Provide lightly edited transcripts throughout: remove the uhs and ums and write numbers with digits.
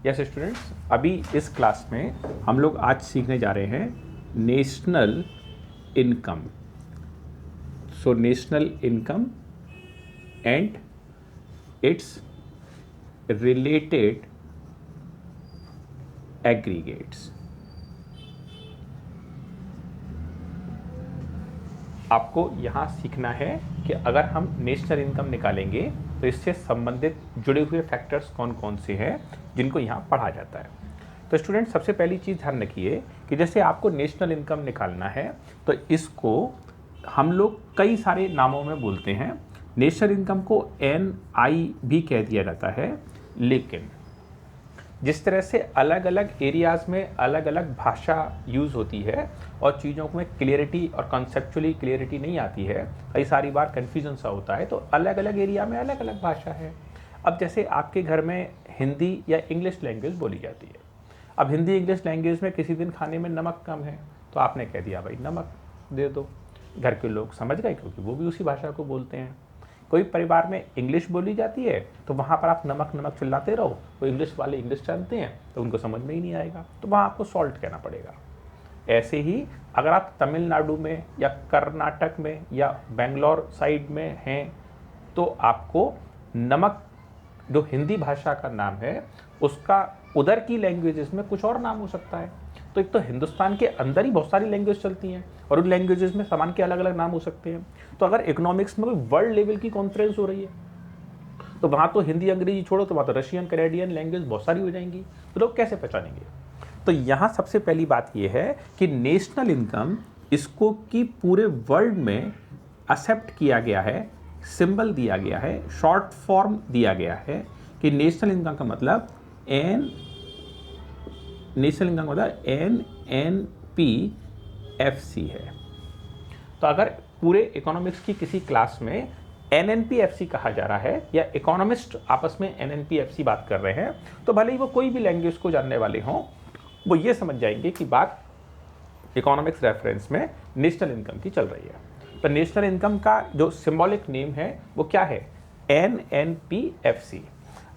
Yes students, अभी इस class में हम लोग आज सीखने जा रहे हैं national income. So national income and it's related aggregates. आपको यहाँ सीखना है कि अगर हम नेशनल इनकम निकालेंगे तो इससे संबंधित जुड़े हुए फैक्टर्स कौन कौन से हैं जिनको यहाँ पढ़ा जाता है। तो स्टूडेंट, सबसे पहली चीज़ ध्यान रखिए कि जैसे आपको नेशनल इनकम निकालना है तो इसको हम लोग कई सारे नामों में बोलते हैं। नेशनल इनकम को NI भी कह दिया जाता है, लेकिन जिस तरह से अलग अलग एरियाज़ में अलग अलग भाषा यूज़ होती है और चीज़ों में क्लियरिटी और कॉन्सेप्चुअली क्लियरिटी नहीं आती है, कई सारी बार कन्फ्यूजन सा होता है, तो अलग अलग एरिया में अलग अलग भाषा है। अब जैसे आपके घर में हिंदी या इंग्लिश लैंग्वेज बोली जाती है। अब हिंदी इंग्लिश लैंग्वेज में किसी दिन खाने में नमक कम है तो आपने कह दिया भाई नमक दे दो, घर के लोग समझ गए क्योंकि वो भी उसी भाषा को बोलते हैं। कोई परिवार में इंग्लिश बोली जाती है तो वहाँ पर आप नमक नमक चिल्लाते रहो, वो इंग्लिश वाले इंग्लिश जानते हैं तो उनको समझ में ही नहीं आएगा, तो वहाँ आपको सॉल्ट कहना पड़ेगा। ऐसे ही अगर आप तमिलनाडु में या कर्नाटक में या बेंगलोर साइड में हैं तो आपको नमक जो हिंदी भाषा का नाम है उसका उधर की लैंग्वेजेस में कुछ और नाम हो सकता है। तो एक तो हिंदुस्तान के अंदर ही बहुत सारी लैंग्वेज चलती हैं और उन लैंग्वेजेस में सामान के अलग अलग नाम हो सकते हैं। तो अगर इकोनॉमिक्स में कोई वर्ल्ड लेवल की कॉन्फ्रेंस हो रही है तो वहाँ तो हिंदी अंग्रेजी छोड़ो तो वहाँ तो रशियन कैनेडियन लैंग्वेज बहुत सारी हो जाएंगी, तो लोग कैसे पहचानेंगे। तो यहाँ सबसे पहली बात यह है कि नेशनल इनकम इसको कि पूरे वर्ल्ड में एक्सेप्ट किया गया है, सिंबल दिया गया है, शॉर्ट फॉर्म दिया गया है कि नेशनल इनकम का मतलब NNPFC है। तो अगर पूरे इकोनॉमिक्स की किसी क्लास में NNPFC कहा जा रहा है या इकोनॉमिस्ट आपस में NNPFC बात कर रहे हैं तो भले ही वो कोई भी लैंग्वेज को जानने वाले हों, वो ये समझ जाएंगे कि बात इकोनॉमिक्स रेफरेंस में नेशनल इनकम की चल रही है। तो नेशनल इनकम का जो सिंबॉलिक नेम है वो क्या है? NNPFC।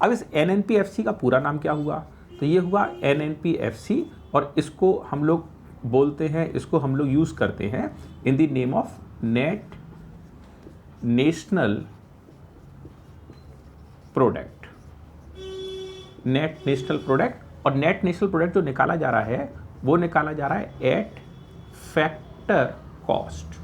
अब इस NNPFC का पूरा नाम क्या हुआ? तो ये हुआ NNPFC और इसको हम लोग बोलते हैं, इसको हम लोग यूज़ करते हैं in the name of net national product. Net national product, और नेट नेशनल प्रोडक्ट जो निकाला जा रहा है वो निकाला जा रहा है एट फैक्टर कॉस्ट।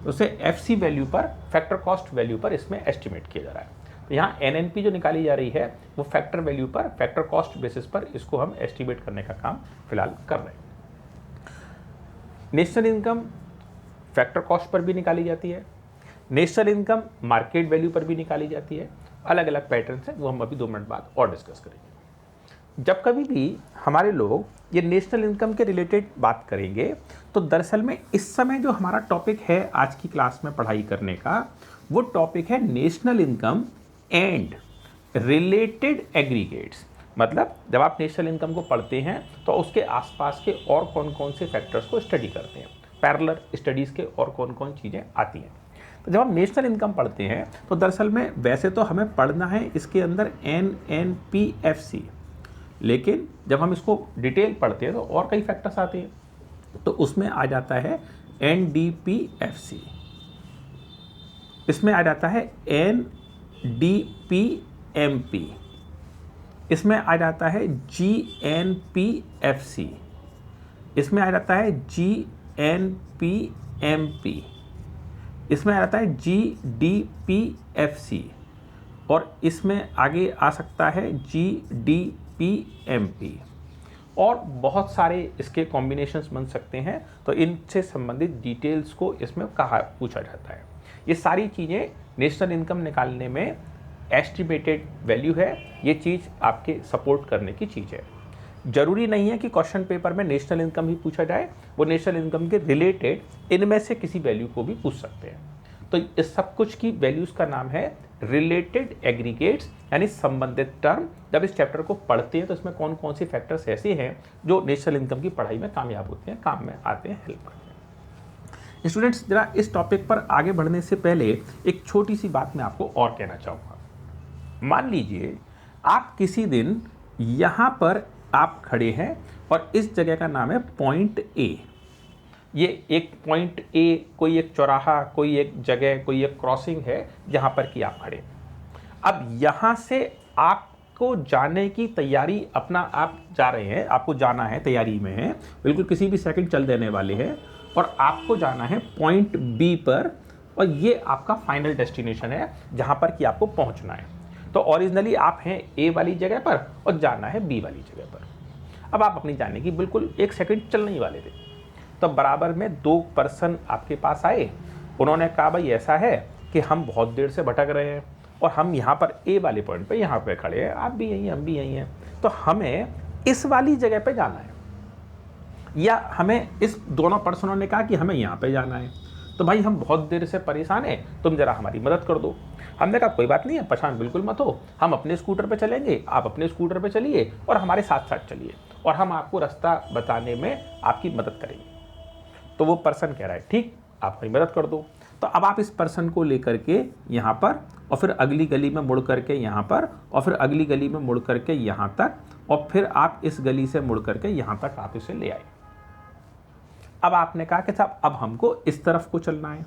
उसे FC वैल्यू पर, फैक्टर कॉस्ट वैल्यू पर इसमें एस्टिमेट किया जा रहा है। तो यहाँ NNP जो निकाली जा रही है वो फैक्टर वैल्यू पर, फैक्टर कॉस्ट बेसिस पर इसको हम एस्टिमेट करने का काम फिलहाल कर रहे हैं। National income factor cost per भी निकाली जाती है, नेशनल इनकम मार्केट वैल्यू पर भी निकाली जाती है। अलग अलग पैटर्न्स हैं, वो हम अभी 2 मिनट बाद और डिस्कस करेंगे। जब कभी भी हमारे लोग ये नेशनल इनकम के रिलेटेड बात करेंगे तो दरअसल में इस समय जो हमारा टॉपिक है आज की क्लास में पढ़ाई करने का, वो टॉपिक है national income and related aggregates. मतलब जब आप नेशनल इनकम को पढ़ते हैं तो उसके आसपास के और कौन कौन से फैक्टर्स को स्टडी करते हैं, पैरेलल स्टडीज़ के और कौन कौन चीज़ें आती हैं। तो जब हम नेशनल इनकम पढ़ते हैं तो दरअसल में वैसे तो हमें पढ़ना है इसके अंदर NNPFC, लेकिन जब हम इसको डिटेल पढ़ते हैं तो और कई फैक्टर्स आते हैं। तो उसमें आ जाता है NDPFC, इसमें आ जाता है NDPMP, इसमें आ जाता है GNPFC, इसमें आ जाता है GNPMP, इसमें आ जाता है GDPFC और इसमें आगे आ सकता है GDPMP और बहुत सारे इसके कॉम्बिनेशंस बन सकते हैं। तो इनसे संबंधित डिटेल्स को इसमें पूछा जाता है। ये सारी चीज़ें नेशनल इनकम निकालने में एस्टिमेटेड वैल्यू है, ये चीज़ आपके सपोर्ट करने की चीज़ है। ज़रूरी नहीं है कि क्वेश्चन पेपर में नेशनल इनकम ही पूछा जाए, वो नेशनल इनकम के रिलेटेड इनमें से किसी वैल्यू को भी पूछ सकते हैं। तो इस सब कुछ की वैल्यूज़ का नाम है रिलेटेड एग्रीगेट्स, यानी संबंधित टर्म। जब इस चैप्टर को पढ़ते हैं तो इसमें कौन कौन से फैक्टर्स ऐसे हैं जो नेशनल इनकम की पढ़ाई में कामयाब होते हैं, काम में आते हैं, हेल्प करते हैं। स्टूडेंट्स, जरा इस टॉपिक पर आगे बढ़ने से पहले एक छोटी सी बात मैं आपको और कहना चाहूँगा। मान लीजिए आप किसी दिन यहाँ पर आप खड़े हैं और इस जगह का नाम है पॉइंट ए। ये एक पॉइंट ए, कोई एक चौराहा, कोई एक जगह, कोई एक क्रॉसिंग है जहाँ पर कि आप खड़े। अब यहाँ से आपको जाने की तैयारी, अपना आप जा रहे हैं, आपको जाना है, तैयारी में है, बिल्कुल किसी भी सेकंड चल देने वाले हैं और आपको जाना है पॉइंट बी पर और ये आपका फाइनल डेस्टिनेशन है जहाँ पर कि आपको पहुँचना है। तो ओरिजिनली आप हैं ए वाली जगह पर और जाना है बी वाली जगह पर। अब आप अपनी जाने की बिल्कुल एक सेकंड चलने ही वाले थे, तो बराबर में 2 पर्सन आपके पास आए। उन्होंने कहा भाई ऐसा है कि हम बहुत देर से भटक रहे हैं और हम यहाँ पर ए वाले पॉइंट पे यहाँ पे खड़े हैं, आप भी यहीं, हम भी यहीं हैं, तो हमें इस वाली जगह पे जाना है, या हमें इस दोनों पर्सनों ने कहा कि हमें यहाँ पे जाना है। तो भाई हम बहुत देर से परेशान हैं, तुम जरा हमारी मदद कर दो। हमने कहा कोई बात नहीं है, परेशान बिल्कुल मत हो, हम अपने स्कूटर पे चलेंगे, आप अपने स्कूटर पे चलिए और हमारे साथ साथ चलिए और हम आपको रास्ता बताने में आपकी मदद करेंगे। तो वो पर्सन कह रहा है ठीक, आप हमारी मदद कर दो। तो अब आप इस पर्सन को लेकर के यहाँ पर और फिर अगली गली में मुड़ करके यहाँ पर और फिर अगली गली में मुड़ करके यहाँ तक और फिर आप इस गली से मुड़ करके यहाँ तक आप इसे ले आए। अब आपने कहा कि साहब अब हमको इस तरफ को चलना है।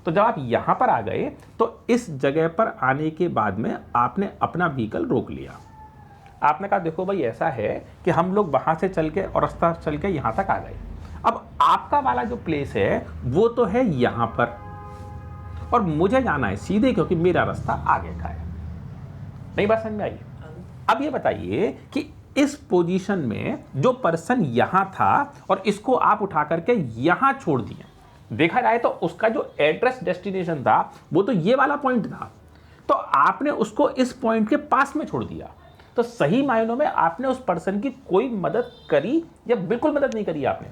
तो जब आप यहाँ पर आ गए तो इस जगह पर आने के बाद में आपने अपना व्हीकल रोक लिया। आपने कहा देखो भाई ऐसा है कि हम लोग वहाँ से चल के और रास्ता चल के यहाँ तक आ गए, अब आपका वाला जो प्लेस है वो तो है यहाँ पर और मुझे जाना है सीधे क्योंकि मेरा रास्ता आगे का है। नहीं बात समझ में आई? अब ये बताइए कि इस पोजीशन में जो पर्सन यहाँ था और इसको आप उठा करके यहाँ छोड़ दिए, देखा जाए तो उसका जो एड्रेस डेस्टिनेशन था वो तो ये वाला पॉइंट था, तो आपने उसको इस पॉइंट के पास में छोड़ दिया। तो सही मायनों में आपने उस पर्सन की कोई मदद करी या बिल्कुल मदद नहीं करी आपने?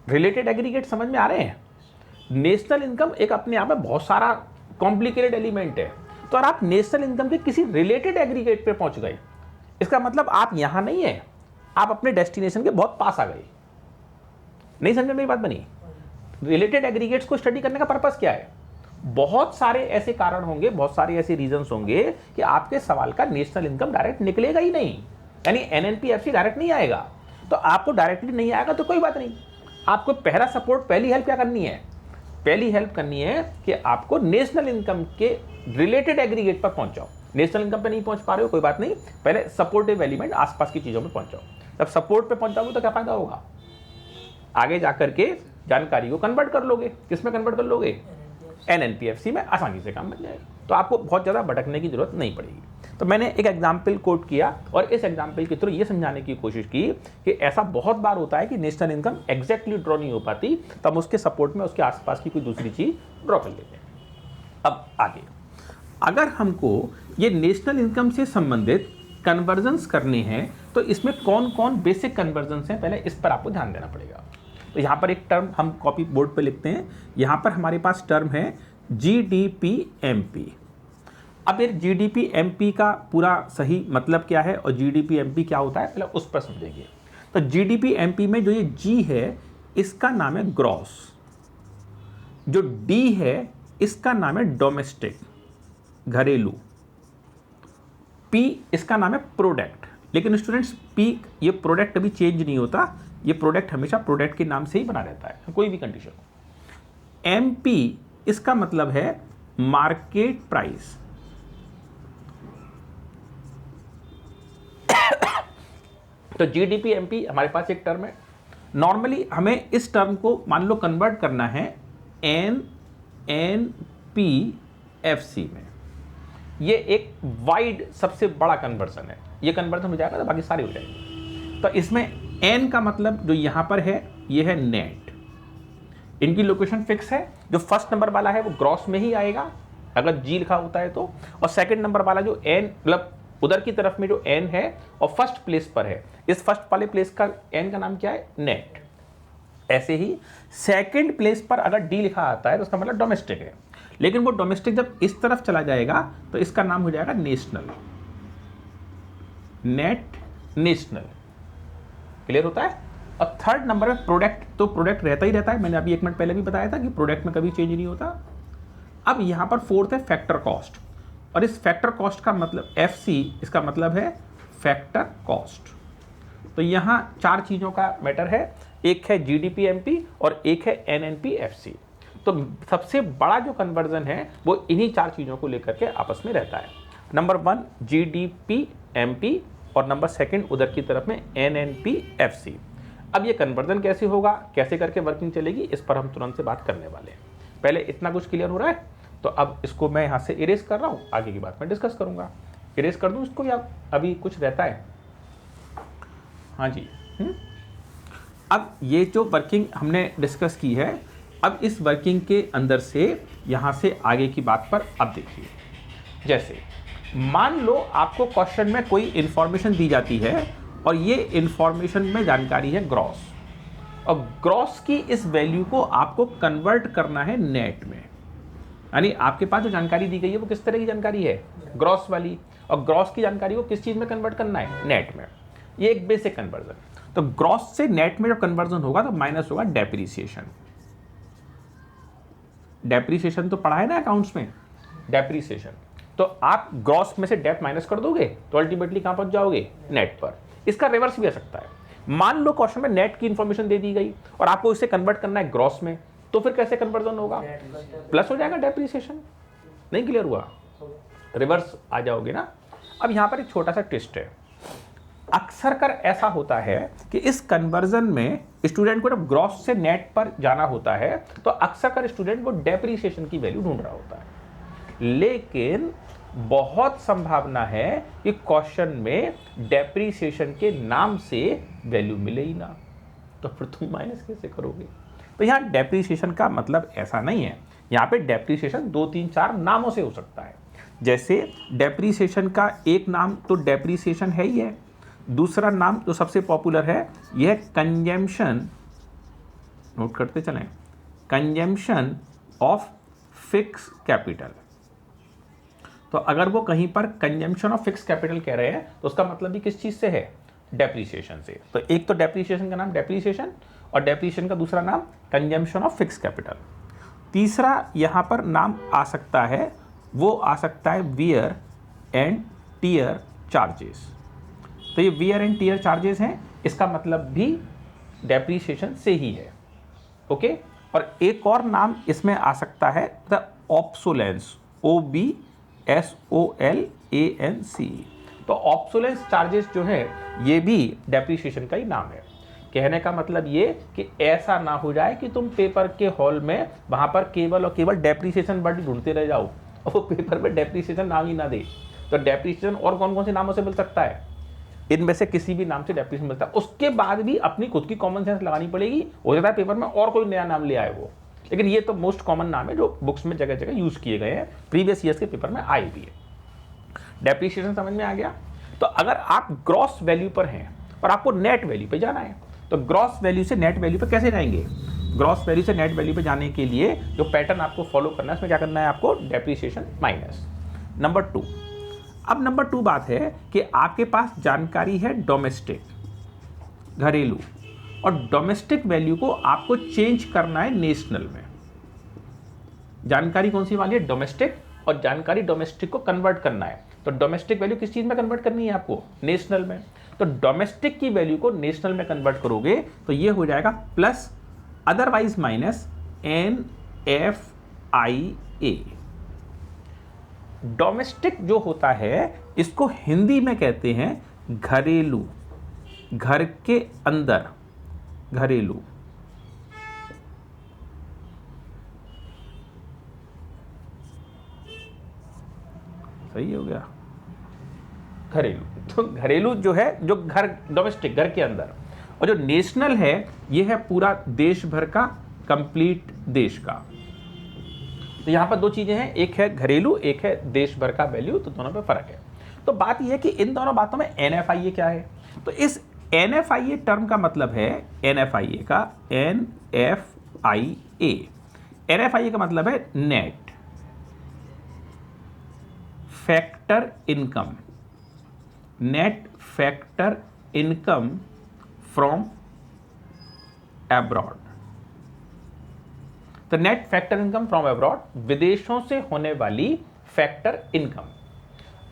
रिलेटेड एग्रीगेट समझ में आ रहे हैं? नेशनल इनकम एक अपने आप में बहुत सारा कॉम्प्लिकेटेड एलिमेंट है, तो अगर आप नेशनल इनकम के किसी रिलेटेड एग्रीगेट पे पहुंच गए, इसका मतलब आप यहां नहीं है, आप अपने डेस्टिनेशन के बहुत पास आ गए। नहीं समझ में मेरी बात बनी? रिलेटेड एग्रीगेट्स को स्टडी करने का पर्पस क्या है? बहुत सारे ऐसे कारण होंगे, बहुत सारे ऐसे रीजंस होंगे कि आपके सवाल का नेशनल इनकम डायरेक्ट निकलेगा ही नहीं, यानी एनएनपीएफसी डायरेक्ट नहीं आएगा। तो आपको डायरेक्टली नहीं आएगा तो कोई बात नहीं, आपको पहला सपोर्ट, पहली हेल्प क्या करनी है? पहली हेल्प करनी है कि आपको नेशनल इनकम के रिलेटेड एग्रीगेट पर पहुंच जाओ। नेशनल इनकम पे नहीं पहुंच पा रहे हो कोई बात नहीं, पहले सपोर्टिव एलिमेंट आसपास की चीजों में पहुंच जाओ। जब सपोर्ट पे पहुंच जाओगे तो क्या फायदा होगा? आगे जाकर के जानकारी को कन्वर्ट कर लोगे, किसमें कन्वर्ट कर लोगे? एनएनपीएफसी में आसानी से काम बन जाएगा, तो आपको बहुत ज़्यादा भटकने की जरूरत नहीं पड़ेगी। तो मैंने एक एग्जाम्पल कोट किया और इस एग्जाम्पल के थ्रू ये समझाने की कोशिश की कि ऐसा बहुत बार होता है कि नेशनल इनकम एग्जैक्टली ड्रॉ नहीं हो पाती, तब उसके सपोर्ट में उसके आसपास की कोई दूसरी चीज़ ड्रॉ कर लेते हैं। अब आगे, अगर हमको ये नेशनल इनकम से संबंधित कन्वर्जन्स करने हैं तो इसमें कौन कौन बेसिक कन्वर्जन्स हैं, पहले इस पर आपको ध्यान देना पड़ेगा। तो यहाँ पर एक टर्म हम कॉपी बोर्ड पे लिखते हैं, यहाँ पर हमारे पास टर्म है GDP-MP। अब ये GDP-MP का पूरा सही मतलब क्या है और GDP-MP क्या होता है पहले उस पर समझेंगे। तो GDP-MP में जो ये G है इसका नाम है ग्रॉस, जो D है इसका नाम है डोमेस्टिक, घरेलू, P इसका नाम है प्रोडक्ट। लेकिन स्टूडेंट्स P ये प्रोडक्ट कभी चेंज नहीं होता, ये प्रोडक्ट हमेशा प्रोडक्ट के नाम से ही बना रहता है कोई भी कंडीशन हो। MP इसका मतलब है मार्केट प्राइस। तो GDP-MP हमारे पास एक टर्म है। नॉर्मली हमें इस टर्म को मान लो कन्वर्ट करना है NNPFC में। ये एक वाइड सबसे बड़ा कन्वर्जन है, ये कन्वर्जन हो जाएगा तो बाकी सारे हो जाएंगे। तो इसमें N का मतलब जो यहाँ पर है ये है नेट, इनकी लोकेशन फिक्स है। जो फर्स्ट नंबर वाला है वो ग्रॉस में ही आएगा अगर G लिखा होता है तो, और सेकंड नंबर वाला जो N मतलब उधर की तरफ में जो N है और फर्स्ट प्लेस पर है, इस फर्स्ट वाले प्लेस का N का नाम क्या है? नेट। ऐसे ही सेकंड प्लेस पर अगर D लिखा आता है तो उसका मतलब डोमेस्टिक है, लेकिन वो डोमेस्टिक जब इस तरफ चला जाएगा तो इसका नाम हो जाएगा नेशनल, नेट नेशनल। क्लियर होता है? और थर्ड नंबर में प्रोडक्ट, तो प्रोडक्ट रहता ही रहता है, मैंने अभी 1 मिनट पहले भी बताया था कि प्रोडक्ट में कभी चेंज नहीं होता। अब यहाँ पर फोर्थ है फैक्टर कॉस्ट। और इस फैक्टर कॉस्ट का मतलब FC, इसका मतलब है फैक्टर कॉस्ट। तो यहाँ 4 चीज़ों का मैटर है, एक है GDP-MP और एक है NNP-FC। तो सबसे बड़ा जो कन्वर्जन है वो इन्हीं 4 चीज़ों को लेकर के आपस में रहता है। नंबर 1 GDP-MP और नंबर 2 उधर की तरफ में NNP-FC। अब ये कन्वर्जन कैसे होगा, कैसे करके वर्किंग चलेगी, इस पर हम तुरंत से बात करने वाले हैं। पहले इतना कुछ क्लियर हो रहा है? तो अब इसको मैं यहाँ से इरेज कर रहा हूँ, आगे की बात मैं डिस्कस करूँगा। इरेज कर दूँ इसको या अभी कुछ रहता है? हाँ जी। अब ये जो वर्किंग हमने डिस्कस की है, अब इस वर्किंग के अंदर से यहाँ से आगे की बात पर अब देखिए। जैसे मान लो आपको क्वेश्चन में कोई इंफॉर्मेशन दी जाती है और ये इंफॉर्मेशन में जानकारी है ग्रॉस, और ग्रॉस की इस वैल्यू को आपको कन्वर्ट करना है नेट में। यानी आपके पास जो जानकारी दी गई है वो किस तरह की जानकारी है? ग्रॉस वाली। और ग्रॉस की जानकारी को किस चीज़ में कन्वर्ट करना है? नेट में। ये एक बेसिक कन्वर्जन। तो ग्रॉस से नेट में जब कन्वर्जन होगा तो माइनस होगा डेप्रीसिएशन। डेप्रीसिएशन तो पढ़ा है ना अकाउंट्स में, डेप्रीसिएशन। तो आप ग्रॉस में से डेप माइनस कर दोगे तो अल्टीमेटली कहां पहुंच जाओगे? नेट पर। इसका रिवर्स भी आ सकता है। मान लो क्वेश्चन में नेट की इंफॉर्मेशन दे दी गई और आपको इसे कन्वर्ट करना है ग्रॉस में, तो फिर कैसे कन्वर्जन होगा? प्लस हो जाएगा डेप्रीसिएशन। नहीं क्लियर हुआ? रिवर्स आ जाओगे ना। अब यहां पर एक छोटा सा ट्विस्ट है। अक्सर कर ऐसा होता है कि इस कन्वर्जन में स्टूडेंट को जब ग्रॉस से नेट पर जाना होता है तो अक्सर कर स्टूडेंट को डेप्रीसिएशन की वैल्यू ढूंढ रहा होता है, लेकिन बहुत संभावना है कि क्वेश्चन में डेप्रीसिएशन के नाम से वैल्यू मिले ही ना, तो फिर तुम माइनस कैसे करोगे? तो यहाँ डेप्रीसिएशन का मतलब ऐसा नहीं है। यहाँ पे डेप्रीसिएशन 2, 3, 4 नामों से हो सकता है। जैसे डेप्रीसिएशन का एक नाम तो डेप्रीसिएशन है ही है, दूसरा नाम जो सबसे पॉपुलर है यह कंजम्पशन, नोट करते चलें, कंजम्पशन ऑफ फिक्स कैपिटल। तो अगर वो कहीं पर कंजम्पशन ऑफ फिक्स कैपिटल कह रहे हैं तो उसका मतलब भी किस चीज से है? डेप्रीसिएशन से। तो एक तो डेप्रीसिएशन का नाम डेप्रीसिएशन और डेप्रीसिएशन का दूसरा नाम कंजम्पशन ऑफ फिक्स कैपिटल। तीसरा यहां पर नाम आ सकता है, वो आ सकता है वियर एंड टियर चार्जेस। तो ये वियर एंड टियर चार्जेस हैं, इसका मतलब भी डेप्रीसिएशन से ही है। ओके। और एक और नाम इसमें आ सकता है द ऑब्सोलेंस, OBSOLANC। तो ऑब्सोलेंस चार्जेस जो है ये भी डेप्रीसिएशन का ही नाम है। कहने का मतलब ये कि ऐसा ना हो जाए कि तुम पेपर के हॉल में वहां पर केवल और केवल डेप्रीसिएशन वर्ड ढूंढते रह जाओ और वो पेपर में डेप्रीसिएशन नाम ही ना दे। तो डेप्रीसिएशन और कौन कौन से नामों से मिल सकता है? इनमें से किसी भी नाम से डेप्रीसिएशन मिलता है। उसके बाद भी अपनी खुद की कॉमन सेंस लगानी पड़ेगी। हो जाता है पेपर में और कोई नया नाम ले आए वो, लेकिन ये तो मोस्ट कॉमन नाम है जो बुक्स में जगह जगह यूज किए गए हैं, प्रीवियस ईयर्स के पेपर में आए भी है। डेप्रीसिएशन समझ में आ गया? तो अगर आप ग्रॉस वैल्यू पर हैं और आपको नेट वैल्यू पे जाना है तो ग्रॉस वैल्यू से नेट वैल्यू पे कैसे जाएंगे? ग्रॉस वैल्यू से नेट वैल्यू पे जाने के लिए जो पैटर्न आपको फॉलो करना है उसमें क्या करना है आपको? Depreciation minus. नंबर 2। अब नंबर 2 बात है कि आपके पास जानकारी है डोमेस्टिक, घरेलू, और डोमेस्टिक वैल्यू को आपको चेंज करना है नेशनल में। जानकारी कौन सी वाली है? डोमेस्टिक। और जानकारी डोमेस्टिक को कन्वर्ट करना है, तो डोमेस्टिक वैल्यू किस चीज में कन्वर्ट करनी है आपको? नेशनल में। तो डोमेस्टिक की वैल्यू को नेशनल में कन्वर्ट करोगे तो ये हो जाएगा plus otherwise minus NFIA। Domestic जो होता है इसको हिंदी में कहते हैं घरेलू, घर के अंदर, घरेलू। सही हो गया? घरेलू। तो घरेलू जो है, जो घर, डोमेस्टिक घर के अंदर, और जो नेशनल है ये है पूरा देश भर का, कंप्लीट देश का। तो यहां पर 2 चीजें हैं, एक है घरेलू, एक है देश भर का वैल्यू, तो दोनों में फर्क है। तो बात यह है कि इन दोनों बातों में NFIA क्या है? तो इस NFIA टर्म का मतलब है, NFIA का NFIA का मतलब है net factor income, net factor income from abroad. तो net factor income from abroad, विदेशों से होने वाली फैक्टर इनकम।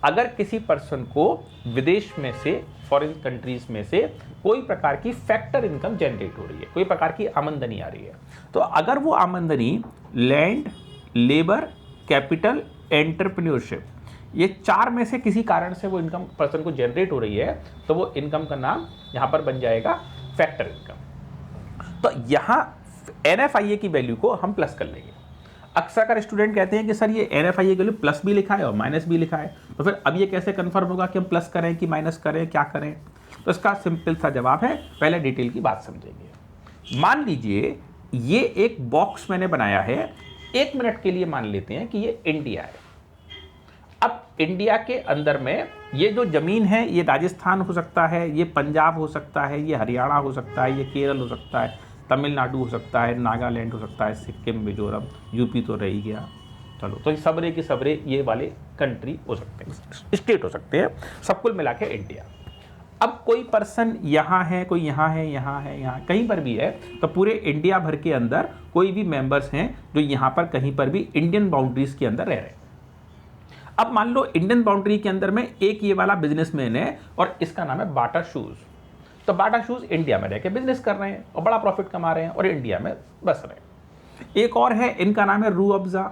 अगर किसी पर्सन को विदेश में से, फॉरेन कंट्रीज में से कोई प्रकार की फैक्टर इनकम जनरेट हो रही है, कोई प्रकार की आमदनी आ रही है, तो अगर वो आमदनी लैंड, लेबर, कैपिटल, एंटरप्रेन्योरशिप, ये 4 में से किसी कारण से वो इनकम पर्सन को जनरेट हो रही है, तो वो इनकम का नाम यहां पर बन जाएगा फैक्टर इनकम। तो यहां NFIA की वैल्यू को हम प्लस कर लेंगे। अक्सर कर स्टूडेंट कहते हैं कि सर ये NFIA की वैल्यू प्लस भी लिखा है और माइनस भी लिखा है, तो फिर अब ये कैसे कंफर्म होगा कि हम प्लस करें कि माइनस करें, क्या करें? तो इसका सिंपल सा जवाब है, पहले डिटेल की बात समझेंगे। मान लीजिए ये एक बॉक्स मैंने बनाया है, 1 मिनट के लिए मान लेते हैं कि ये इंडिया है। अब इंडिया के अंदर में ये जो जमीन है, ये राजस्थान हो सकता है, ये पंजाब हो सकता है, ये हरियाणा हो सकता है, ये केरल हो सकता है, तमिलनाडु हो सकता है, नागालैंड हो सकता है, सिक्किम, मिजोरम, यूपी तो रह ही गया। चलो, तो सबरे की सबरे ये वाले कंट्री हो सकते हैं, स्टेट हो सकते हैं, सब कुल मिला के इंडिया। अब कोई पर्सन यहाँ है, कोई यहाँ है, यहाँ है, यहाँ कहीं पर भी है, तो पूरे इंडिया भर के अंदर कोई भी मेंबर्स हैं जो यहाँ पर कहीं पर भी इंडियन बाउंड्रीज के अंदर रह रहे हैं। अब मान लो इंडियन बाउंड्री के अंदर में एक ये वाला बिजनेसमैन है और इसका नाम है बाटा शूज। तो बाटा शूज इंडिया में रह के बिजनेस कर रहे हैं और बड़ा प्रॉफिट कमा रहे हैं और इंडिया में बस रहे हैं। एक और है, इनका नाम है रूह अफ़ज़ा,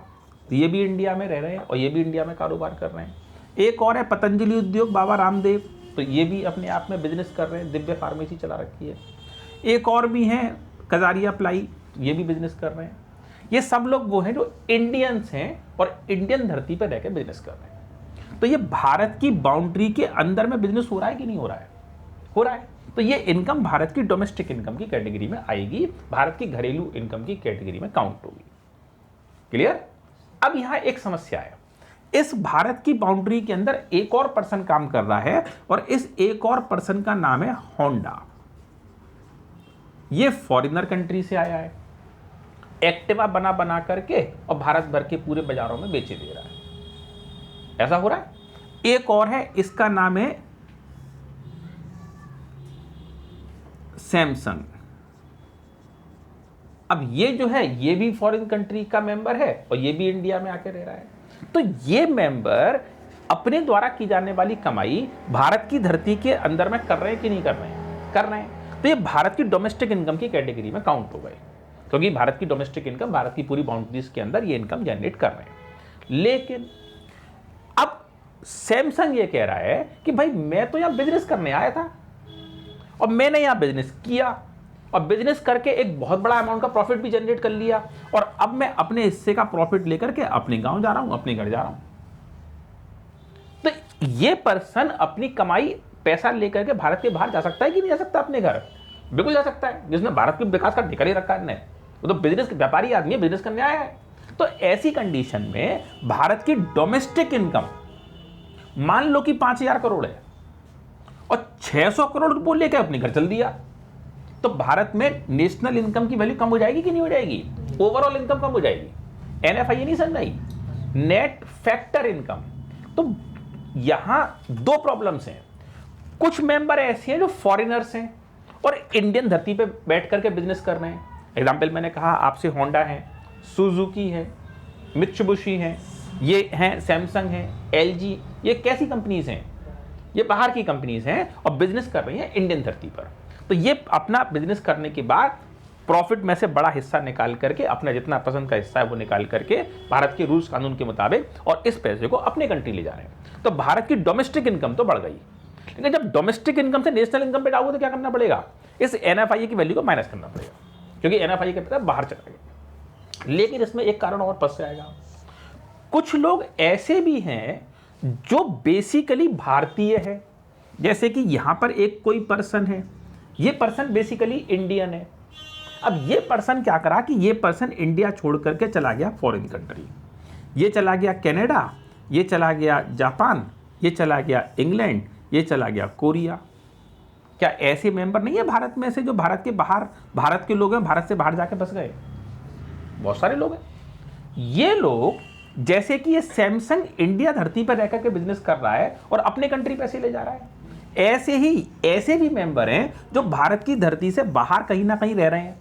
तो ये भी इंडिया में रह रहे हैं और ये भी इंडिया में कारोबार कर रहे हैं। एक और है पतंजलि उद्योग, बाबा रामदेव, तो ये भी अपने आप में बिजनेस कर रहे हैं, दिव्य फार्मेसी चला रखी है। एक और भी हैं कजारिया प्लाई, ये भी बिजनेस कर रहे हैं। ये सब लोग वो हैं जो इंडियंस हैं और इंडियन धरती पर रहकर बिजनेस कर रहे हैं। तो ये भारत की बाउंड्री के अंदर में बिजनेस हो रहा है कि नहीं हो रहा है? हो रहा है। तो ये इनकम भारत की डोमेस्टिक इनकम की कैटेगरी में आएगी, भारत की घरेलू इनकम की कैटेगरी में काउंट होगी। क्लियर? अब यहां एक समस्या है, इस भारत की बाउंड्री के अंदर एक और पर्सन काम कर रहा है और इस एक और पर्सन का नाम है होंडा। ये फॉरेनर कंट्री से आया है, एक्टिवा बना बना करके और भारत भर के पूरे बाजारों में बेचे दे रहा है। ऐसा हो रहा है। एक और है, इसका नाम है सैमसंग। अब ये जो है ये भी फॉरेन कंट्री का मेंबर है और ये भी इंडिया में आके रह रहा है। तो ये मेंबर अपने द्वारा की जाने वाली कमाई भारत की धरती के अंदर में कर रहे हैं कि नहीं कर रहे हैं? कर रहे हैं। तो ये भारत की डोमेस्टिक इनकम की कैटेगरी में काउंट हो गए, क्योंकि भारत की डोमेस्टिक इनकम भारत की पूरी बाउंड्रीज के अंदर ये इनकम जनरेट कर रहे हैं। लेकिन अब सैमसंग ये कह रहा है कि भाई मैं तो यहां बिजनेस करने आया था और मैंने यहां बिजनेस किया और बिजनेस करके एक बहुत बड़ा अमाउंट का प्रॉफिट भी जनरेट कर लिया और अब मैं अपने हिस्से का प्रॉफिट लेकर के अपने गांव जा रहा हूं, अपने घर जा रहा हूं। तो ये पर्सन अपनी कमाई पैसा लेकर के भारत के बाहर जा सकता है कि नहीं जा सकता? अपने घर बिल्कुल जा सकता है। जिसने भारत के विकास का ठेका ले रखा है, वो तो बिजनेस व्यापारी आदमी है, बिजनेस करने आया है। तो ऐसी कंडीशन में भारत की डोमेस्टिक इनकम मान लो कि 5,000 करोड़ है और 600 करोड़ वो लेकर अपने घर चल दिया, तो भारत में नेशनल इनकम की वैल्यू कम हो जाएगी कि नहीं हो जाएगी? ओवरऑल इनकम कम हो जाएगी। NFIA नहीं समझाई, नेट फैक्टर इनकम। तो यहां 2 प्रॉब्लम्स हैं। कुछ मेंबर ऐसे हैं जो फॉरेनर्स हैं और इंडियन धरती पे बैठ करके बिजनेस कर रहे हैं। एग्जाम्पल मैंने कहा आपसे, होंडा है, सुजुकी है, मित्सुबिशी है, ये हैं सैमसंग है, LG, ये कैसी कंपनीज हैं? ये बाहर की कंपनीज हैं और बिजनेस कर रही हैं इंडियन धरती पर। तो ये अपना बिजनेस करने के बाद प्रॉफिट में से बड़ा हिस्सा निकाल करके, अपना जितना पसंद का हिस्सा है वो निकाल करके भारत के रूल्स कानून के मुताबिक और इस पैसे को अपने कंट्री ले जा रहे हैं। तो भारत की डोमेस्टिक इनकम तो बढ़ गई, लेकिन जब डोमेस्टिक इनकम से नेशनल इनकम पे जाओगे तो क्या करना पड़ेगा? इस NFIA की वैल्यू को माइनस करना पड़ेगा, क्योंकि NFIA के पैसा बाहर चला गया। लेकिन इसमें एक कारण और फंस जाएगा। कुछ लोग ऐसे भी हैं जो बेसिकली भारतीय है, जैसे कि यहां पर एक कोई पर्सन है, ये पर्सन बेसिकली इंडियन है। अब ये पर्सन क्या करा कि ये पर्सन इंडिया छोड़ करके चला गया फॉरेन कंट्री, ये चला गया कनाडा, ये चला गया जापान, ये चला गया इंग्लैंड, ये चला गया कोरिया। क्या ऐसे मेंबर नहीं है भारत में से जो भारत के बाहर, भारत के लोग हैं, भारत से बाहर जाके बस गए? बहुत सारे लोग हैं। ये लोग जैसे कि ये सैमसंग इंडिया धरती पर रहकर के बिजनेस कर रहा है और अपने कंट्री पैसे ले जा रहा है, ऐसे ही ऐसे भी मेंबर हैं जो भारत की धरती से बाहर कहीं ना कहीं रह रहे हैं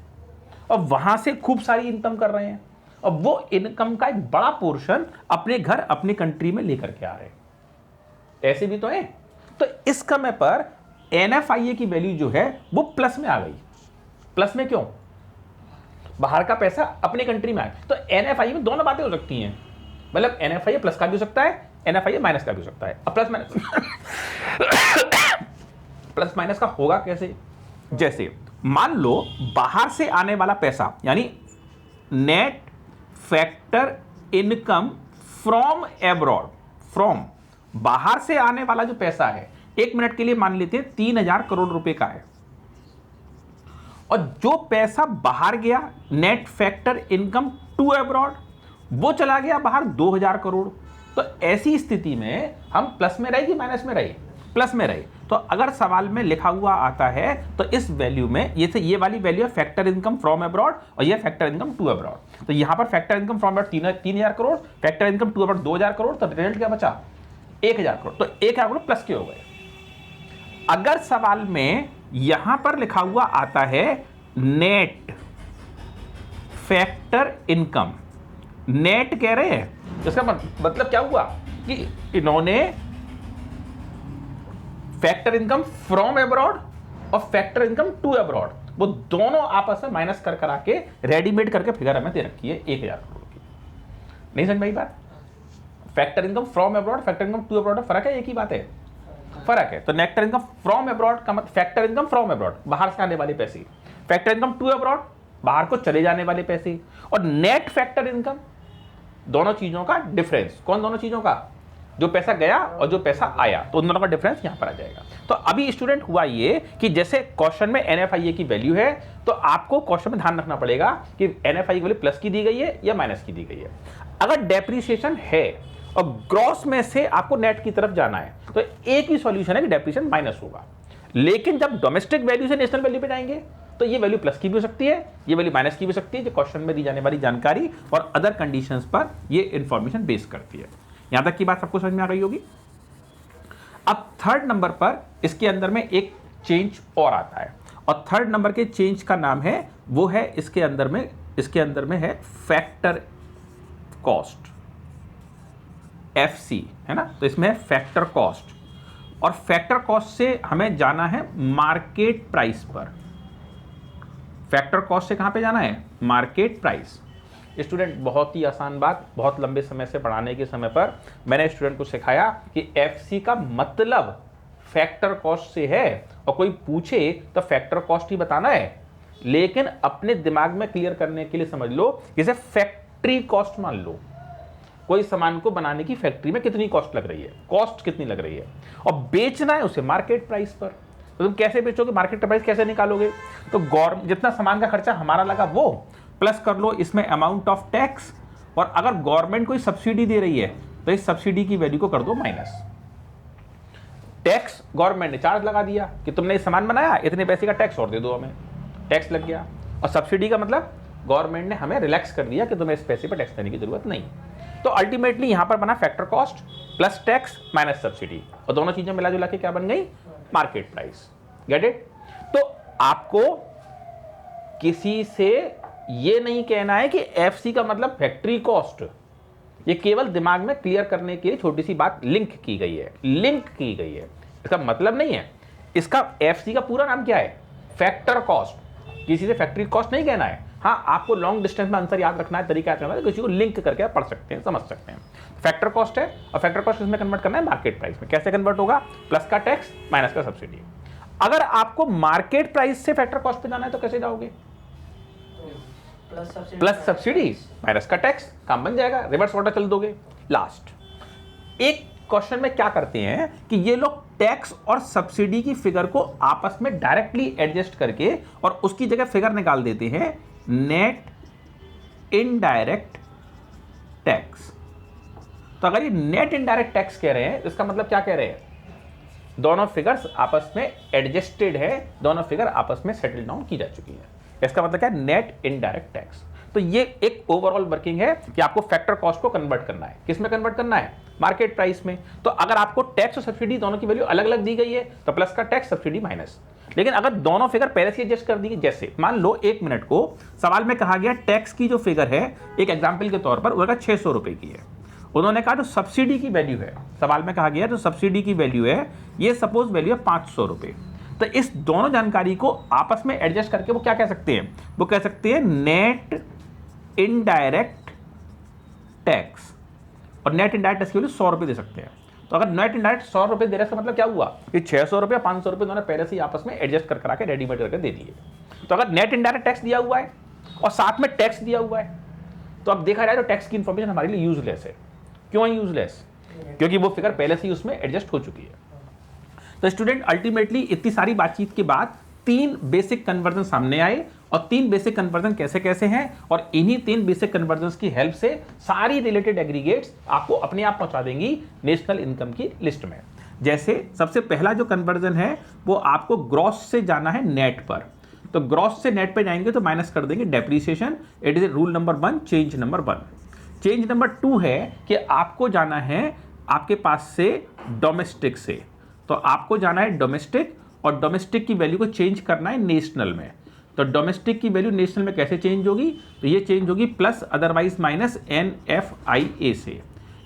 और वहां से खूब सारी इनकम कर रहे हैं और वो इनकम का एक बड़ा पोर्शन अपने घर, अपने कंट्री में लेकर के आ रहे हैं। ऐसे भी तो है। तो इस समय पर NFIA की वैल्यू जो है वो प्लस में आ गई। प्लस में क्यों? बाहर का पैसा अपने कंट्री में आए। तो NFIA में दोनों बातें हो सकती हैं, मतलब NFIA प्लस का भी हो सकता है, NFIA माइनस का भी हो सकता है। अब प्लस माइनस प्लस माइनस का होगा कैसे? जैसे मान लो बाहर से आने वाला पैसा, यानी net factor income from abroad, from बाहर से आने वाला जो पैसा है, 1 मिनट के लिए मान लेते हैं 3000 करोड़ रुपए का है, और जो पैसा बाहर गया net factor income to abroad, वो चला गया बाहर 2000 करोड़। तो ऐसी स्थिति में हम प्लस में रहे कि माइनस में रहे? प्लस में रहे। तो अगर सवाल में लिखा हुआ आता है तो इस वैल्यू में ये वाली वैल्यू है फैक्टर इनकम फ्रॉम एब्रॉड और ये फैक्टर इनकम टू एब्रॉड। तो यहां पर factor income from abroad 3000 crore, factor income to abroad 2000 crore, तो रिजल्ट क्या बचा? 1000 करोड़। तो 1000 करोड़ प्लस के हो गए। अगर सवाल में यहां पर लिखा हुआ आता है नेट फैक्टर इनकम, नेट कह रहे हैं, इसका मतलब क्या हुआ कि इन्होंने फैक्टर इनकम फ्रॉम एब्रॉड और फैक्टर इनकम टू एब्रॉड, वो दोनों आपस में माइनस कर करा के रेडीमेड करके फिगर हमें दे रखी है 1000 करोड़ की। नहीं समझ में आई बात? Factor income from abroad, factor income to abroad फर्क है, एक ही बात है, फर्क है। तो नेट इनकम फ्रॉम एब्रॉड का मतलब फैक्टर इनकम फ्रॉम एब्रॉड, बाहर से आने वाले पैसे, फैक्टर इनकम टू एब्रॉड, बाहर को चले जाने वाले पैसे, और नेट फैक्टर इनकम, दोनों चीजों का डिफरेंस। कौन दोनों चीजों का? जो पैसा गया और जो पैसा आया, तो उन दोनों का डिफरेंस यहां पर आ जाएगा। तो अभी स्टूडेंट हुआ ये कि जैसे क्वेश्चन में NFIA की वैल्यू है, तो आपको क्वेश्चन में ध्यान रखना पड़ेगा कि NFIA की वैल्यू प्लस की दी गई है या माइनस की दी गई है। अगर डेप्रिसिएशन है और ग्रॉस में से आपको नेट की तरफ जाना है, तो एक ही सॉल्यूशन है कि डेप्रिसिएशन माइनस होगा। लेकिन जब डोमेस्टिक वैल्यू से नेशनल वैल्यू पे जाएंगे, तो ये वैल्यू प्लस की भी हो सकती है, ये वैल्यू माइनस की भी हो सकती है, जो क्वेश्चन में दी जाने वाली जानकारी और अदर कंडीशंस पर ये इंफॉर्मेशन बेस करती है। यहां तक की बात सबको समझ में आ गई होगी। अब थर्ड नंबर पर इसके अंदर में एक चेंज और आता है, और थर्ड नंबर के चेंज का नाम है, वो है इसके अंदर में है फैक्टर कॉस्ट, FC है ना। तो इसमें है फैक्टर कॉस्ट, और फैक्टर कॉस्ट से हमें जाना है मार्केट प्राइस पर। फैक्टर कॉस्ट से कहां पे जाना है? Market price. स्टूडेंट बहुत ही आसान बात, बहुत लंबे समय से पढ़ाने के समय पर मैंने स्टूडेंट को सिखाया कि FC का मतलब फैक्टर कॉस्ट से है, और कोई पूछे तो फैक्टर कॉस्ट ही बताना है। लेकिन अपने दिमाग में क्लियर करने के लिए समझ लो, जैसे फैक्ट्री कॉस्ट मान लो, कोई सामान को बनाने की फैक्ट्री में कितनी कॉस्ट लग रही है, कॉस्ट कितनी लग रही है, और बेचना है उसे मार्केट प्राइस पर। तो तुम कैसे बेचोगे, मार्केट प्राइस कैसे निकालोगे? तो जितना सामान का खर्चा हमारा लगा वो प्लस कर लो इसमें अमाउंट ऑफ टैक्स, और अगर गवर्नमेंट कोई सब्सिडी दे रही है तो इस सब्सिडी की वैल्यू को कर दो माइनस। टैक्स गवर्नमेंट ने चार्ज लगा दिया कि तुमने ये सामान बनाया, इतने पैसे का टैक्स और दे दो, हमें टैक्स लग गया। और सब्सिडी का मतलब गवर्नमेंट ने हमें रिलैक्स कर दिया कि तुम्हें इस पैसे पर टैक्स देने की जरूरत नहीं। तो अल्टीमेटली यहां पर बना factor cost plus tax minus subsidy, और दोनों चीजें मिला जुला के क्या बन गई? Market price. Get it? तो आपको किसी से ये नहीं कहना है कि FC का मतलब फैक्ट्री कॉस्ट, ये केवल दिमाग में क्लियर करने के लिए छोटी सी बात लिंक की गई है, इसका मतलब नहीं है। इसका FC का पूरा नाम क्या है? Factor cost. किसी से फैक्ट्री कॉस्ट नहीं कहना है। हाँ, आपको लॉन्ग डिस्टेंस में आंसर याद रखना है, तरीका याद रखना है, किसी को लिंक करके आप पढ़ सकते हैं, समझ सकते हैं। फैक्टर कॉस्ट है, और फैक्टर कॉस्ट इसमें कन्वर्ट करना है मार्केट प्राइस में। कैसे कन्वर्ट होगा? प्लस का टैक्स माइनस का सब्सिडी। अगर आपको मार्केट प्राइस से फैक्टर कॉस्ट पे जाना है तो कैसे जाओगे? प्लस सब्सिडी माइनस का टैक्स, काम बन जाएगा, रिवर्स ऑर्डर चल दोगे। लास्ट एक क्वेश्चन में क्या करते हैं कि ये लोग टैक्स और सब्सिडी की फिगर को आपस में डायरेक्टली एडजस्ट करके और उसकी जगह फिगर निकाल देते हैं नेट इनडायरेक्ट टैक्स। तो अगर ये नेट इनडायरेक्ट टैक्स कह रहे हैं, इसका मतलब क्या कह रहे हैं? दोनों फिगर्स आपस में एडजस्टेड है, दोनों फिगर आपस में सेटल डाउन की जा चुकी है। इसका मतलब क्या है? Net indirect tax. तो ये एक ओवरऑल वर्किंग है कि आपको फैक्टर कॉस्ट को कन्वर्ट करना है। किस में कन्वर्ट करना है? मार्केट प्राइस में। तो अगर आपको टैक्स और सब्सिडी दोनों की वैल्यू अलग अलग दी गई है तो प्लस का टैक्स, सब्सिडी माइनस। लेकिन अगर दोनों फिगर पहले से एडजस्ट कर दी, जैसे मान लो 1 मिनट को सवाल में कहा गया टैक्स की जो फिगर है, एक एग्जाम्पल के तौर पर वो 600 रुपए की है, उन्होंने कहा जो सब्सिडी की वैल्यू है, सवाल में कहा गया जो सब्सिडी की वैल्यू है, ये सपोज वैल्यू है 500 रुपये। तो इस दोनों जानकारी को आपस में एडजस्ट करके वो क्या कह सकते हैं, वो कह सकते हैं नेट इनडायरेक्ट टैक्स, और नेट इनडायरेक्ट टैक्स की वैल्यू 100 रुपये दे सकते हैं। तो अगर नेट इनडायरेक्ट 100 रुपये दे रहे हैं, मतलब क्या हुआ कि 600 रुपये 500 रुपये उन्होंने पहले से ही आपस में एडजस्ट कर करा के रेडीमेड करके दे दिए। तो अगर नेट इनडायरेक्ट टैक्स दिया हुआ है और साथ में टैक्स दिया हुआ है, तो अब देखा जाए तो टैक्स की इंफॉर्मेशन हमारे लिए यूजलेस है। क्यों है यूजलेस? क्योंकि वो फिगर पहले से ही उसमें एडजस्ट हो चुकी है। तो स्टूडेंट अल्टीमेटली इतनी सारी बातचीत के बाद 3 बेसिक कन्वर्जन सामने आए, और 3 बेसिक कन्वर्जन कैसे कैसे हैं, और इन्हीं 3 बेसिक कन्वर्जन की हेल्प से सारी रिलेटेड एग्रीगेट्स आपको अपने आप पहुंचा देंगी नेशनल इनकम की लिस्ट में। जैसे सबसे पहला जो कन्वर्जन है वो आपको ग्रॉस से जाना है नेट पर। तो ग्रॉस से नेट पे जाएंगे तो माइनस कर देंगे depreciation. It is rule number 1, change number 1। Change number 2 है कि आपको जाना है आपके पास से डोमेस्टिक से, तो आपको जाना है डोमेस्टिक, और डोमेस्टिक की वैल्यू को चेंज करना है नेशनल में। तो डोमेस्टिक की वैल्यू नेशनल में कैसे चेंज होगी, तो ये चेंज होगी प्लस अदरवाइज माइनस NFIA से।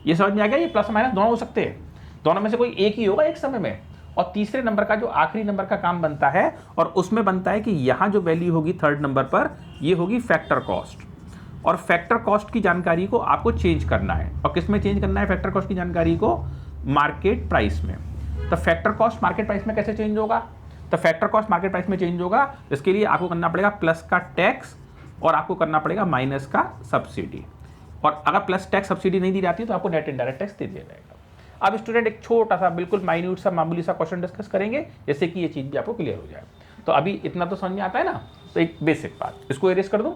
ये समझ में आ गया, ये प्लस माइनस दोनों हो सकते हैं, दोनों में से कोई एक ही होगा एक समय में। और तीसरे नंबर का जो आखिरी नंबर का काम बनता है, और उसमें बनता है कि यहाँ जो वैल्यू होगी थर्ड नंबर पर, ये होगी फैक्टर कॉस्ट। और फैक्टर कॉस्ट की जानकारी को आपको चेंज करना है, और किस में चेंज करना है फैक्टर कॉस्ट की जानकारी को, मार्केट प्राइस में। तो फैक्टर कॉस्ट मार्केट प्राइस में कैसे चेंज होगा, तो फैक्टर कॉस्ट मार्केट प्राइस में चेंज होगा, इसके लिए आपको करना पड़ेगा प्लस का टैक्स, और आपको करना पड़ेगा माइनस का सब्सिडी। और अगर प्लस टैक्स सब्सिडी नहीं दी जाती तो आपको नेट इनडायरेक्ट टैक्स दे दिया जाएगा। अब स्टूडेंट एक छोटा सा बिल्कुल माइन्यूट सा मामूली सा क्वेश्चन डिस्कस करेंगे, जैसे कि ये चीज़ भी आपको क्लियर हो जाए। तो अभी इतना तो समझ में आता है ना, तो एक बेसिक बात, इसको एरेज कर दूं।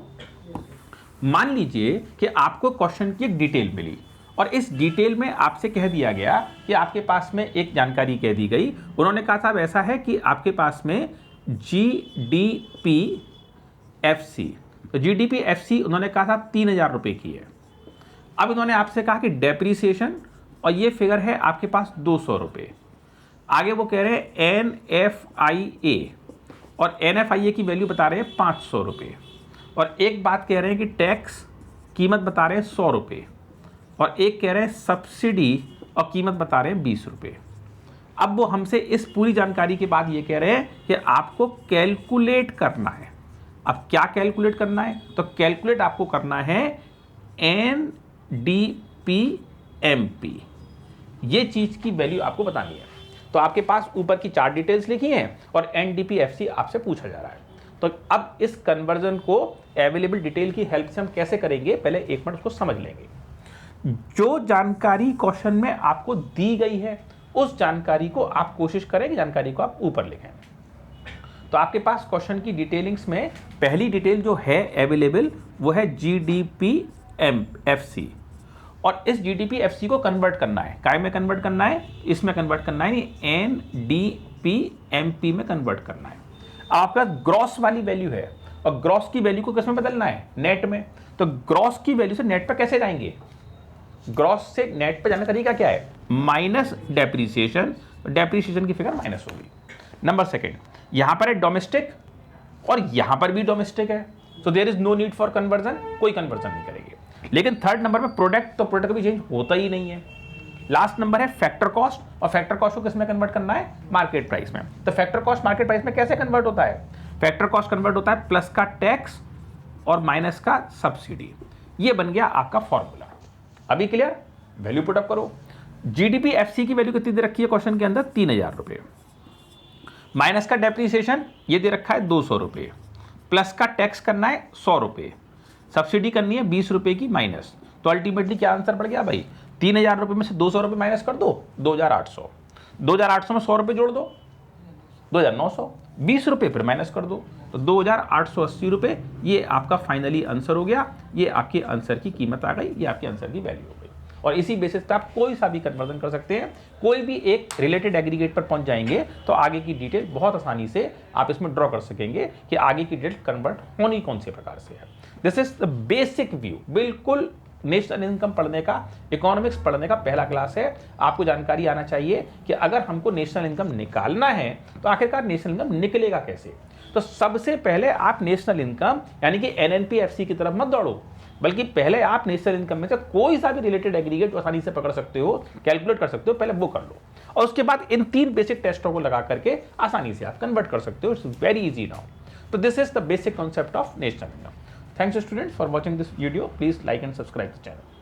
मान लीजिए कि आपको क्वेश्चन की एक डिटेल मिली, और इस डिटेल में आपसे कह दिया गया कि आपके पास में एक जानकारी कह दी गई। उन्होंने कहा साहब ऐसा है कि आपके पास में GDP-FC, तो GDP-FC उन्होंने कहा था 3000 रुपये की है। अब इन्होंने आपसे कहा कि डेप्रीसिएशन, और ये फिगर है आपके पास 200 रुपये। आगे वो कह रहे हैं NFIA, और NFIA की वैल्यू बता रहे हैं 500 रुपये, और एक बात कह रहे हैं कि टैक्स कीमत बता रहे हैं 100 रुपये, और एक कह रहे हैं सब्सिडी और कीमत बता रहे हैं 20 रुपये। अब वो हमसे इस पूरी जानकारी के बाद ये कह रहे हैं कि आपको कैलकुलेट करना है। अब क्या कैलकुलेट करना है, तो कैलकुलेट आपको करना है NDP-MP, ये चीज़ की वैल्यू आपको बतानी है। तो आपके पास ऊपर की 4 डिटेल्स लिखी हैं, और NDP-FC आपसे पूछा जा रहा है। तो अब इस कन्वर्जन को अवेलेबल डिटेल की हेल्प से हम कैसे करेंगे, पहले एक मिनट उसको समझ लेंगे। जो जानकारी क्वेश्चन में आपको दी गई है, उस जानकारी को आप कोशिश करें कि जानकारी को आप ऊपर लिखें। तो आपके पास क्वेश्चन की डिटेलिंग्स में पहली डिटेल जो है अवेलेबल, वो है GDP-FC, और इस GDP-FC को कन्वर्ट करना है। काय में कन्वर्ट करना है, इसमें कन्वर्ट करना है, नहीं NDP-MP में कन्वर्ट करना है। आपका ग्रॉस वाली वैल्यू है, और ग्रॉस की वैल्यू को किस में बदलना है, नेट में। तो ग्रॉस की वैल्यू से नेट पे कैसे जाएंगे, ग्रॉस से नेट पे जाने का तरीका क्या है, माइनस डेप्रीसिएशन, डेप्रीसिएशन की फिगर माइनस होगी। नंबर सेकंड, यहां पर है डोमेस्टिक, और यहां पर भी डोमेस्टिक है, तो there is no need for conversion, कोई कन्वर्जन नहीं करेंगे। लेकिन थर्ड नंबर में प्रोडक्ट, तो प्रोडक्ट भी चेंज होता ही नहीं है। लास्ट नंबर है फैक्टर कॉस्ट, और फैक्टर कॉस्ट को किस में कन्वर्ट करना है, मार्केट प्राइस में। तो फैक्टर कॉस्ट मार्केट प्राइस में कैसे कन्वर्ट होता है, फैक्टर कॉस्ट कन्वर्ट होता है प्लस का टैक्स और माइनस का सब्सिडी। ये बन गया आपका फॉर्मूला। अभी क्लियर, वैल्यू पुट अप करो। GDP-FC की वैल्यू कितनी दे रखी है क्वेश्चन के अंदर, 3000 रुपये, माइनस का डेप्रीसिएशन ये दे रखा है 200 रुपये, प्लस का टैक्स करना है 100 रुपये, सब्सिडी करनी है 20 रुपये की माइनस। तो अल्टीमेटली क्या आंसर पड़ गया भाई, 3000 रुपये में से 200 रुपये माइनस कर दो, 2800, 2800 में 100 रुपये जोड़ दो, 2900, 20 रुपये फिर माइनस कर दो, तो 2880 रुपये। ये आपका फाइनली आंसर हो गया, ये आपके आंसर की कीमत आ गई, ये आपके आंसर की वैल्यू हो गई। और इसी बेसिस पे आप कोई सा भी कन्वर्जन कर सकते हैं, कोई भी एक रिलेटेड एग्रीगेट पर पहुंच जाएंगे तो आगे की डिटेल बहुत आसानी से आप इसमें ड्रॉ कर सकेंगे कि आगे की डिटेल कन्वर्ट होनी कौन से प्रकार से है। This is the basic view, बिल्कुल नेशनल इनकम पढ़ने का, इकोनॉमिक्स पढ़ने का पहला क्लास है। आपको जानकारी आना चाहिए कि अगर हमको नेशनल इनकम निकालना है तो आखिरकार नेशनल इनकम निकलेगा कैसे। तो सबसे पहले आप नेशनल इनकम यानी कि NNP-FC की तरफ मत दौड़ो, बल्कि पहले आप नेशनल इनकम में से कोई सा भी रिलेटेड एग्रीगेट आसानी से पकड़ सकते हो, कैलकुलेट कर सकते हो, पहले वो कर लो और उसके बाद इन 3 बेसिक टेस्टों को लगा करके आसानी से आप कन्वर्ट कर सकते हो। It's very easy now. तो this is the basic concept of national income. Thanks students for watching this video. Please like and subscribe the channel.